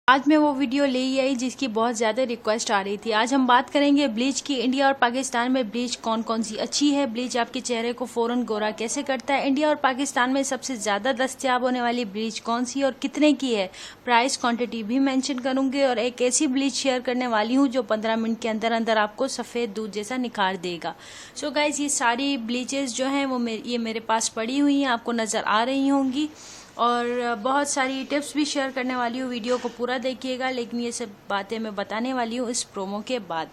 आज मैं वो वीडियो ले आई जिसकी बहुत ज़्यादा रिक्वेस्ट आ रही थी। आज हम बात करेंगे ब्लीच की। इंडिया और पाकिस्तान में ब्लीच कौन कौन सी अच्छी है, ब्लीच आपके चेहरे को फ़ौरन गोरा कैसे करता है, इंडिया और पाकिस्तान में सबसे ज़्यादा दस्तयाब होने वाली ब्लीच कौन सी और कितने की है, प्राइस क्वांटिटी भी मेंशन करूंगी और एक ऐसी ब्लीच शेयर करने वाली हूँ जो 15 मिनट के अंदर अंदर आपको सफ़ेद दूध जैसा निखार देगा। सो गाइज, ये सारी ब्लीचेस जो हैं वो ये मेरे पास पड़ी हुई हैं, आपको नज़र आ रही होंगी और बहुत सारी टिप्स भी शेयर करने वाली हूँ। वीडियो को पूरा देखिएगा, लेकिन ये सब बातें मैं बताने वाली हूँ इस प्रोमो के बाद।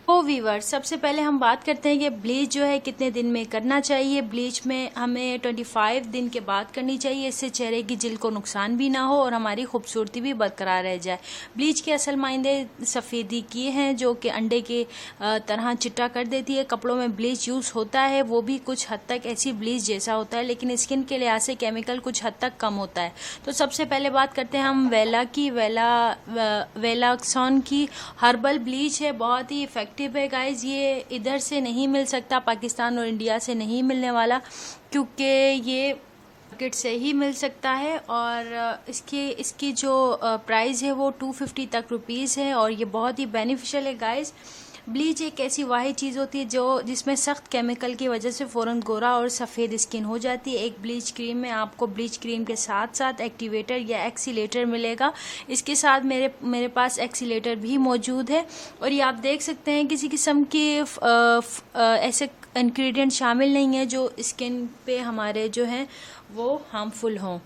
तो वीवर, सबसे पहले हम बात करते हैं कि ब्लीच जो है कितने दिन में करना चाहिए। ब्लीच में हमें 25 दिन के बाद करनी चाहिए, इससे चेहरे की जिल्द को नुकसान भी ना हो और हमारी खूबसूरती भी बरकरार रह जाए। ब्लीच के असल मायने सफ़ेदी की हैं जो कि अंडे के तरह चिट्टा कर देती है। कपड़ों में ब्लीच यूज़ होता है, वो भी कुछ हद तक ऐसी ब्लीच जैसा होता है, लेकिन स्किन के लिहाज से केमिकल कुछ हद तक कम होता है। तो सबसे पहले बात करते हैं हम वेलाक्सॉन की हर्बल ब्लीच है, बहुत ही इफेक्टिव है गाइज। ये इधर से नहीं मिल सकता, पाकिस्तान और इंडिया से नहीं मिलने वाला, क्योंकि ये मार्केट से ही मिल सकता है और इसकी जो प्राइस है वो 250 तक रुपीस है और ये बहुत ही बेनिफिशियल है गाइज। ब्लीच एक ऐसी वाहिद चीज़ होती है जिसमें सख्त केमिकल की वजह से फ़ौरन गोरा और सफ़ेद स्किन हो जाती है। एक ब्लीच क्रीम में आपको ब्लीच क्रीम के साथ साथ एक्टिवेटर या एक्सीलेटर मिलेगा। इसके साथ मेरे पास एक्सीलेटर भी मौजूद है और ये आप देख सकते हैं किसी किस्म के ऐसे इंग्रेडिएंट शामिल नहीं है जो स्किन पे हमारे जो हैं वो हार्मफुल हों।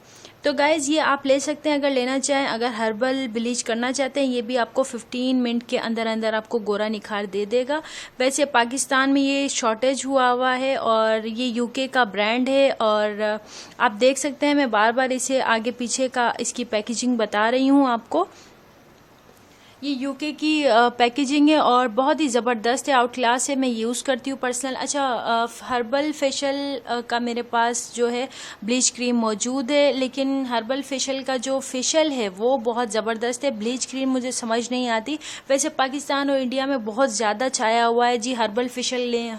तो गाइज़, ये आप ले सकते हैं अगर लेना चाहें। अगर हर्बल ब्लीच करना चाहते हैं, ये भी आपको 15 मिनट के अंदर अंदर आपको गोरा निखार दे देगा। वैसे पाकिस्तान में ये शॉर्टेज हुआ है और ये यूके का ब्रांड है और आप देख सकते हैं मैं बार बार इसे आगे पीछे का इसकी पैकेजिंग बता रही हूँ आपको। ये यूके की पैकेजिंग है और बहुत ही ज़बरदस्त है, आउट क्लास है। मैं यूज़ करती हूँ पर्सनल। अच्छा, हर्बल फेशियल का मेरे पास जो है ब्लीच क्रीम मौजूद है, लेकिन हर्बल फेशियल का जो फेशियल है वो बहुत ज़बरदस्त है। ब्लीच क्रीम मुझे समझ नहीं आती। वैसे पाकिस्तान और इंडिया में बहुत ज़्यादा छाया हुआ है जी हर्बल फेशियल लें,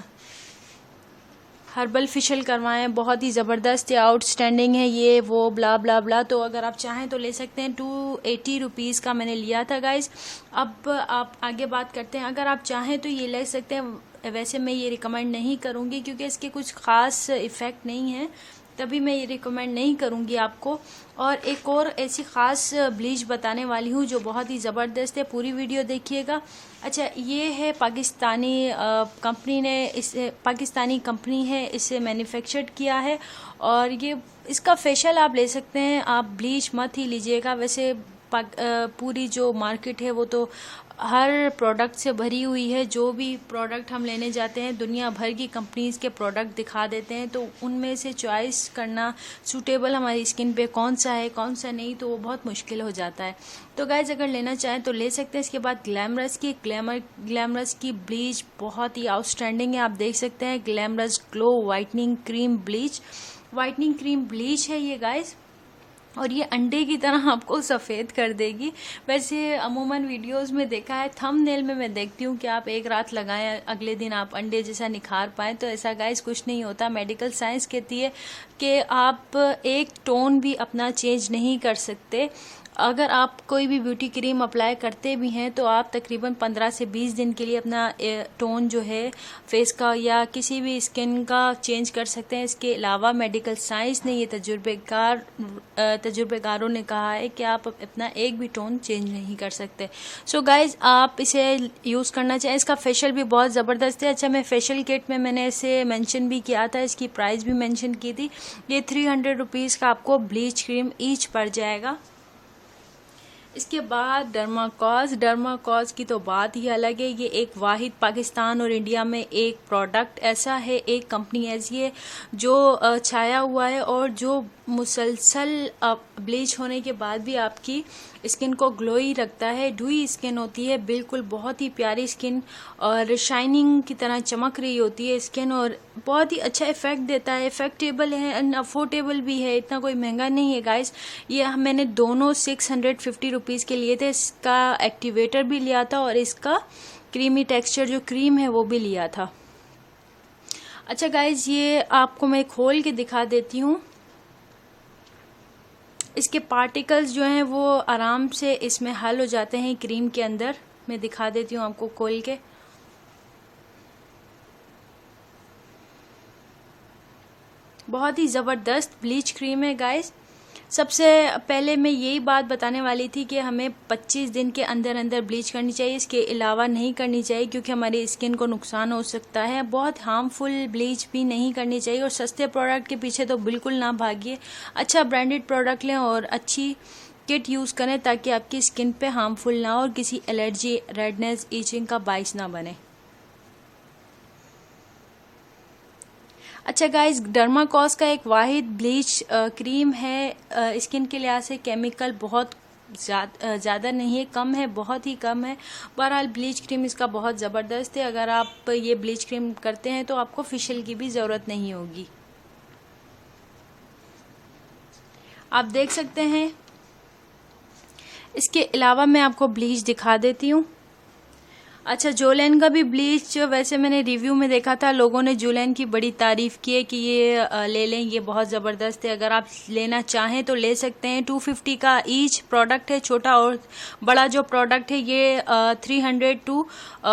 हर्बल फेशियल करवाएं, बहुत ही ज़बरदस्त है, आउटस्टैंडिंग है, ये वो ब्ला ब्ला ब्ला। तो अगर आप चाहें तो ले सकते हैं। 280 रुपीज़ का मैंने लिया था गाइज। अब आप आगे बात करते हैं, अगर आप चाहें तो ये ले सकते हैं। वैसे मैं ये रिकमेंड नहीं करूँगी क्योंकि इसके कुछ ख़ास इफ़ेक्ट नहीं है, तभी मैं ये रिकमेंड नहीं करूँगी आपको। और एक और ऐसी ख़ास ब्लीच बताने वाली हूँ जो बहुत ही ज़बरदस्त है, पूरी वीडियो देखिएगा। अच्छा, ये है पाकिस्तानी कंपनी ने पाकिस्तानी कंपनी है इसे मैन्युफैक्चर्ड किया है और ये इसका फेशियल आप ले सकते हैं। आप ब्लीच मत ही लीजिएगा। वैसे पूरी जो मार्केट है वो तो हर प्रोडक्ट से भरी हुई है। जो भी प्रोडक्ट हम लेने जाते हैं, दुनिया भर की कंपनीज के प्रोडक्ट दिखा देते हैं, तो उनमें से चॉइस करना सूटेबल हमारी स्किन पे कौन सा है कौन सा नहीं, तो वो बहुत मुश्किल हो जाता है। तो गाइज, अगर लेना चाहें तो ले सकते हैं। इसके बाद ग्लैमरस की ब्लीच बहुत ही आउटस्टैंडिंग है, आप देख सकते हैं। Glamorous glow whitening cream bleach है ये गाइज, और ये अंडे की तरह आपको सफ़ेद कर देगी। वैसे अमूमन वीडियोस में देखा है, थंबनेल में मैं देखती हूँ कि आप एक रात लगाएं अगले दिन आप अंडे जैसा निखार पाएं, तो ऐसा गाइस कुछ नहीं होता। मेडिकल साइंस कहती है कि आप एक टोन भी अपना चेंज नहीं कर सकते। अगर आप कोई भी ब्यूटी क्रीम अप्लाई करते भी हैं तो आप तकरीबन 15 से 20 दिन के लिए अपना टोन जो है फेस का या किसी भी स्किन का चेंज कर सकते हैं। इसके अलावा मेडिकल साइंस ने ये तजुर्बेकारों ने कहा है कि आप अपना एक भी टोन चेंज नहीं कर सकते। सो गाइज, आप इसे यूज़ करना चाहिए। इसका फेशियल भी बहुत ज़बरदस्त है। अच्छा, मैं फेशियल किट में मैंने इसे मेंशन भी किया था, इसकी प्राइस भी मेंशन की थी। ये 300 रुपीज़ का आपको ब्लीच क्रीम ईच पड़ जाएगा। इसके बाद डर्माकॉज की तो बात ही अलग है। ये एक वाहिद पाकिस्तान और इंडिया में एक प्रोडक्ट ऐसा है, एक कंपनी ऐसी है जो छाया हुआ है और जो मुसलसल ब्लीच होने के बाद भी आपकी स्किन को ग्लोई रखता है। ड्यूई स्किन होती है बिल्कुल, बहुत ही प्यारी स्किन और शाइनिंग की तरह चमक रही होती है स्किन और बहुत ही अच्छा इफेक्ट देता है। इफेक्टेबल है एंड अफोर्डेबल भी है, इतना कोई महंगा नहीं है गाइस। ये मैंने दोनों 650 रुपीज़ के लिए थे। इसका एक्टिवेटर भी लिया था और इसका क्रीमी टेक्सचर जो क्रीम है वो भी लिया था। अच्छा गाइज, ये आपको मैं खोल के दिखा देती हूँ। इसके पार्टिकल्स जो हैं वो आराम से इसमें हल हो जाते हैं क्रीम के अंदर। मैं दिखा देती हूँ आपको खोल के। बहुत ही ज़बरदस्त ब्लीच क्रीम है गाइस। सबसे पहले मैं यही बात बताने वाली थी कि हमें 25 दिन के अंदर अंदर ब्लीच करनी चाहिए, इसके अलावा नहीं करनी चाहिए क्योंकि हमारी स्किन को नुकसान हो सकता है। बहुत हार्मफुल ब्लीच भी नहीं करनी चाहिए और सस्ते प्रोडक्ट के पीछे तो बिल्कुल ना भागिए। अच्छा ब्रांडेड प्रोडक्ट लें और अच्छी किट यूज़ करें ताकि आपकी स्किन पे हार्मफुल ना हो और किसी एलर्जी, रेडनेस, ईचिंग का बाइस ना बने। अच्छा गाइस, डर्माकॉस का एक वाहिद ब्लीच क्रीम है। स्किन के लिहाज से केमिकल बहुत ज़्यादा नहीं है, कम है, बहुत ही कम है। बहरहाल ब्लीच क्रीम इसका बहुत ज़बरदस्त है। अगर आप ये ब्लीच क्रीम करते हैं तो आपको फेशियल की भी ज़रूरत नहीं होगी। आप देख सकते हैं। इसके अलावा मैं आपको ब्लीच दिखा देती हूँ। अच्छा, जोलैन का भी ब्लीच वैसे मैंने रिव्यू में देखा था, लोगों ने जोलैन की बड़ी तारीफ़ की है कि ये ले लें, ये बहुत ज़बरदस्त है। अगर आप लेना चाहें तो ले सकते हैं। 250 का ईच प्रोडक्ट है। छोटा और बड़ा जो प्रोडक्ट है ये 300 टू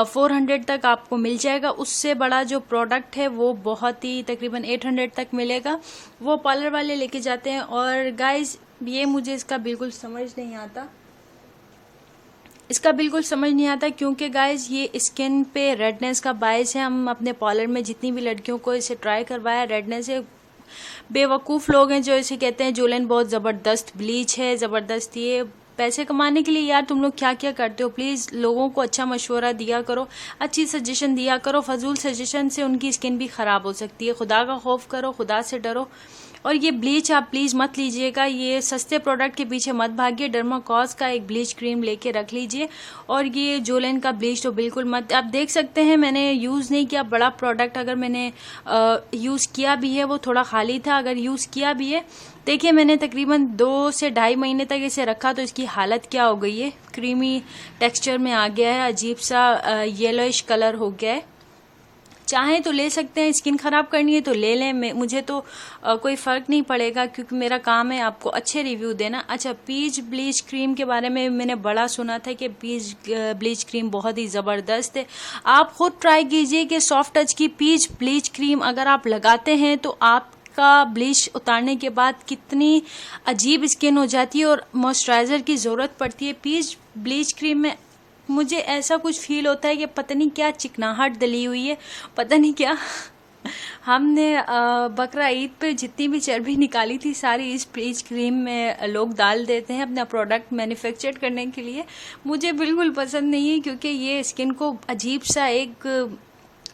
400 तक आपको मिल जाएगा। उससे बड़ा जो प्रोडक्ट है वो बहुत ही तकरीबन 800 तक मिलेगा। वो पार्लर वाले लेके जाते हैं। और गाइज, ये मुझे इसका बिल्कुल समझ नहीं आता, क्योंकि गाइज ये स्किन पे रेडनेस का बायस है। हम अपने पार्लर में जितनी भी लड़कियों को इसे ट्राई करवाया, रेडनेस है। बेवकूफ़ लोग हैं जो इसे कहते हैं जोलैन बहुत ज़बरदस्त ब्लीच है, ज़बरदस्त। ये पैसे कमाने के लिए यार तुम लोग क्या क्या करते हो। प्लीज़ लोगों को अच्छा मशवरा दिया करो, अच्छी सजेशन दिया करो। फजूल सजेशन से उनकी स्किन भी ख़राब हो सकती है। खुदा का खौफ करो, खुदा से डरो। और ये ब्लीच आप प्लीज़ मत लीजिएगा, ये सस्ते प्रोडक्ट के पीछे मत भागिए। डर्माकॉस का एक ब्लीच क्रीम लेके रख लीजिए और ये जोलैन का ब्लीच तो बिल्कुल मत। आप देख सकते हैं मैंने यूज़ नहीं किया बड़ा प्रोडक्ट। अगर मैंने यूज़ किया भी है वो थोड़ा खाली था। अगर यूज़ किया भी है, देखिए मैंने तकरीबन 2 से ढाई महीने तक इसे रखा तो इसकी हालत क्या हो गई है। क्रीमी टेक्सचर में आ गया है, अजीब सा येलोइश कलर हो गया है। चाहें तो ले सकते हैं, स्किन ख़राब करनी है तो ले लें। मुझे तो कोई फ़र्क नहीं पड़ेगा क्योंकि मेरा काम है आपको अच्छे रिव्यू देना। अच्छा, पीच ब्लीच क्रीम के बारे में मैंने बड़ा सुना था कि पीच ब्लीच क्रीम बहुत ही ज़बरदस्त है। आप खुद ट्राई कीजिए कि सॉफ्ट टच की पीच ब्लीच क्रीम अगर आप लगाते हैं तो आपका ब्लीच उतारने के बाद कितनी अजीब स्किन हो जाती है और मॉइस्चराइज़र की ज़रूरत पड़ती है। पीच ब्लीच क्रीम में मुझे ऐसा कुछ फील होता है कि पता नहीं क्या चिकनाहट डली हुई है, पता नहीं क्या। हमने बकरा ईद पे जितनी भी चर्बी निकाली थी सारी इस ब्लीच क्रीम में लोग डाल देते हैं अपना प्रोडक्ट मैन्युफैक्चर करने के लिए। मुझे बिल्कुल पसंद नहीं है क्योंकि ये स्किन को अजीब सा एक,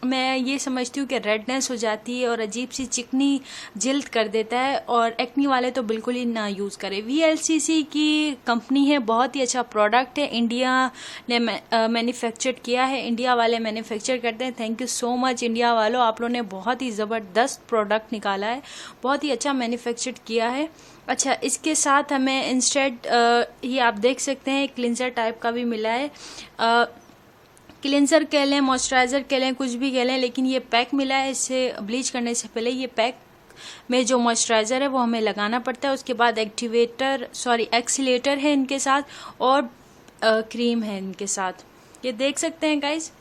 मैं ये समझती हूँ कि रेडनेस हो जाती है और अजीब सी चिकनी जिल्द कर देता है। और एक्नी वाले तो बिल्कुल ही ना यूज़ करें। VLCC की कंपनी है, बहुत ही अच्छा प्रोडक्ट है। इंडिया ने मैन्युफैक्चर किया है, इंडिया वाले मैन्युफैक्चर करते हैं। Thank you so much India वालों, आप लोगों ने बहुत ही ज़बरदस्त प्रोडक्ट निकाला है, बहुत ही अच्छा मैन्युफैक्चर किया है। अच्छा, इसके साथ हमें इंस्टेड ये आप देख सकते हैं क्लिंजर टाइप का भी मिला है। क्लिंजर कह लें, मॉइस्चराइज़र कह लें, कुछ भी कह लें, लेकिन ये पैक मिला है। इससे ब्लीच करने से पहले ये पैक में जो मॉइस्चराइज़र है वो हमें लगाना पड़ता है। उसके बाद एक्सीलेटर है इनके साथ और क्रीम है इनके साथ। ये देख सकते हैं गाइस,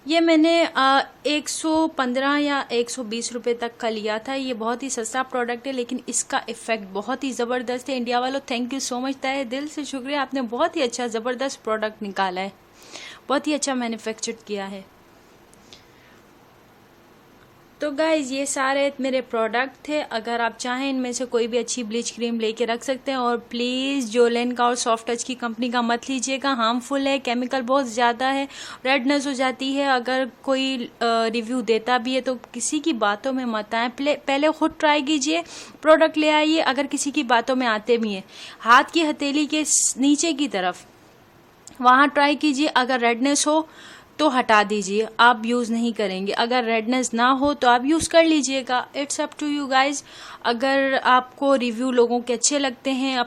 ये मैंने 115 या 120 रुपये तक का लिया था। ये बहुत ही सस्ता प्रोडक्ट है लेकिन इसका इफ़ेक्ट बहुत ही ज़बरदस्त है। इंडिया वालों, थैंक यू सो मच, तहे दिल से शुक्रिया, आपने बहुत ही अच्छा ज़बरदस्त प्रोडक्ट निकाला है, बहुत ही अच्छा मैन्युफैक्चर किया है। तो गाइज, ये सारे मेरे प्रोडक्ट थे। अगर आप चाहें इनमें से कोई भी अच्छी ब्लीच क्रीम लेके रख सकते हैं। और प्लीज़ जोलैन का और सॉफ्ट टच की कंपनी का मत लीजिएगा, हार्मफुल है, केमिकल बहुत ज़्यादा है, रेडनेस हो जाती है। अगर कोई रिव्यू देता भी है तो किसी की बातों में मत आएँ, पहले खुद ट्राई कीजिए, प्रोडक्ट ले आइए। अगर किसी की बातों में आते भी हैं, हाथ की हथेली के नीचे की तरफ वहाँ ट्राई कीजिए। अगर रेडनेस हो तो हटा दीजिए, आप यूज़ नहीं करेंगे। अगर रेडनेस ना हो तो आप यूज़ कर लीजिएगा। It's up to you guys. अगर आपको रिव्यू लोगों के अच्छे लगते हैं,